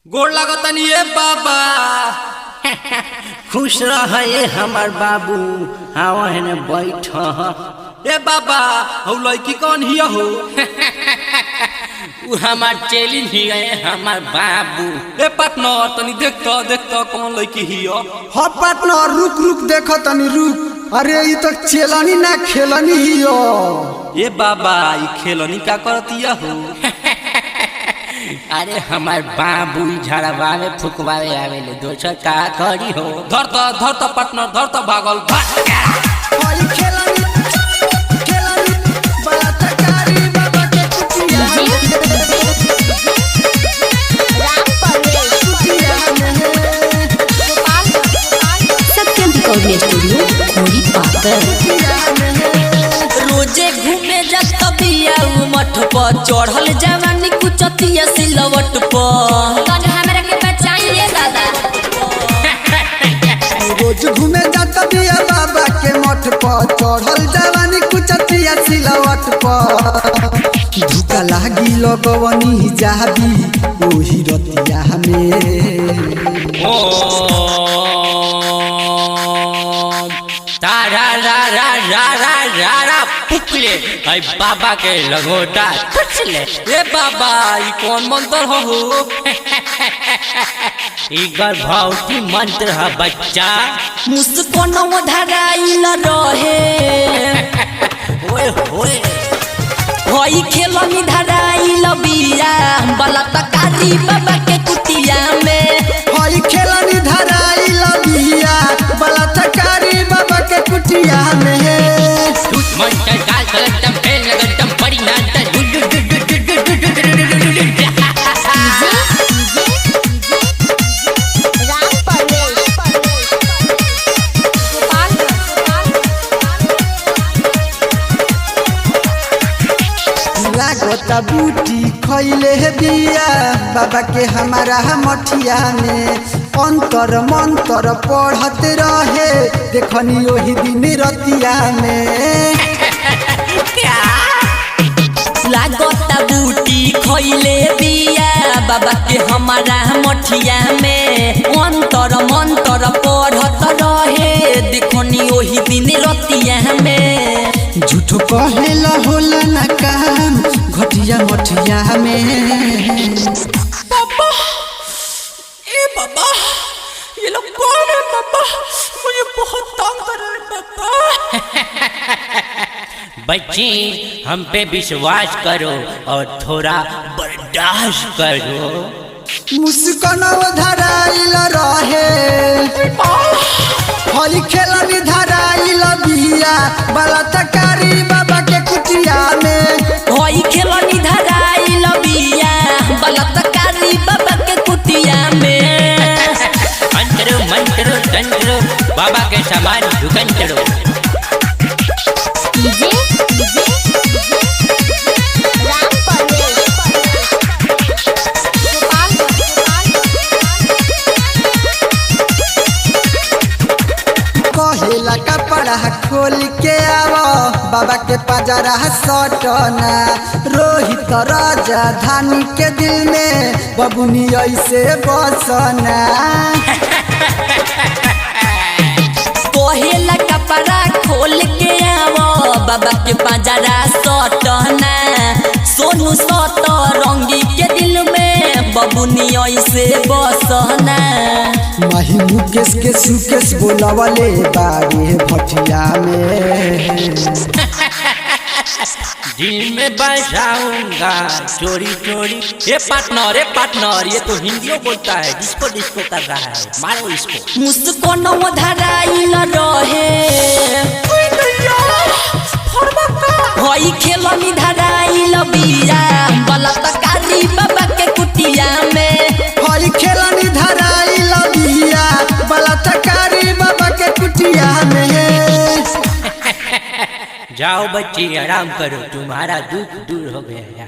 गोड़ लागतनी ए बाबा। खुश रहे हमर बाबू, हाँ ने बैठ। ए बाबा हौ लड़की कौन हिया हो? हमार चेलिन ही गए हमार बाबू। ए पार्टनर तनी देखता कौन लड़की हिया? हाँ पार्टनर रुक रुक देखो तनी रुक। अरे ये तो चेलनी ना खेलनी हियो। ए बाबा ई खेलनी का करतिया हो? अरे हमार बाबू झड़वा में फुकवावे आवेले, दोसर का करी हो। धर तो पार्टनर धर तो भागल हाँ ये खेलनी बड़ा तकारी बाबा के कुटिया सत्यम रिकॉर्डिंग स्टूडियो खोरी पाकर। रोजे घूमे जात बिया मठ पर, चढ़ल जवानी कुचतिया सिलवट पर। हमरा के बचाइए दादा। रोज घूमे जाता बिया बाबा के मठ पर, चढ़ल जवानी कुचतिया सिलवट पर। धुका लागी लगवनी जाबी ओही रतिया में। तारा रा रा रा रा रा रा फुकले आई बाबा के लगोटा कुचले। ए बाबा ई कौन मंत्र हो? ई गर्भवती मंत्र है बच्चा। मुस्कोनवा धराइल रहे, ओए होए होई खेलनी धराइल बिया बलात्कारी बाबा के कुटिया में। हई खेलनी धराइल बिया बलात्कारी बाबा के कुटिया में। मंत्र काल कलटम फेल लगटम पड़ी नाटक लागता बूटी खैले बिया बाबा के हमारा मठिया में। अंतर मंत्र पढ़त रहे देखनी ओही दिन रतिया में। लागता बूटी खैले बिया बाबा के हमारा मठिया में। अंतर मंत्र पढ़त रहे देखनी ओही दिन रतिया में। झूठो कहेला होला ना काम घटिया मठिया में। पापा ए बाबा ये लोग कौन है पापा? मुझे बहुत तंग कर रहे हैं पापा। बच्ची हम पे विश्वास करो और थोड़ा बर्दाश्त करो। मुस्कनव धराइल रहे हई खेलनी धराइल बिया बलात्कारी बाबा के कुटिया में। होई खेलनी धराइल बिया बलात्कारी बाबा के कुटिया में। मंत्रो मंत्रो तंत्रो बाबा के समान दुगंत्रो। कहेला कपड़ा खोल के आवो बाबा के पजरा सटना। रोहित राजा धानी के दिल में बबुनी ऐसे बसना। कोहेला कपड़ा खोल के आवो बाबा के पंजरा सटना। सोनू सतरंगी के दिल में बबुनी ऐसे बसना। माही मुकेश के सुकेश बोलावले बारे भटिया में। दिल में बसाऊंगा चोरी चोरी। ए पार्टनर ये तो हिंदियों बोलता है, डिस्को डिस्को कर रहा है, मारो इसको। मुस्कोनवा धराइल रहे होई खेलनी धराइल बिया बलात्कारी बाबा के कुटिया में। हई खेलनी धराइल बिया बलात्कारी बाबा के कुटिया में। जाओ बच्ची आराम करो, तुम्हारा दुख दूर हो गया।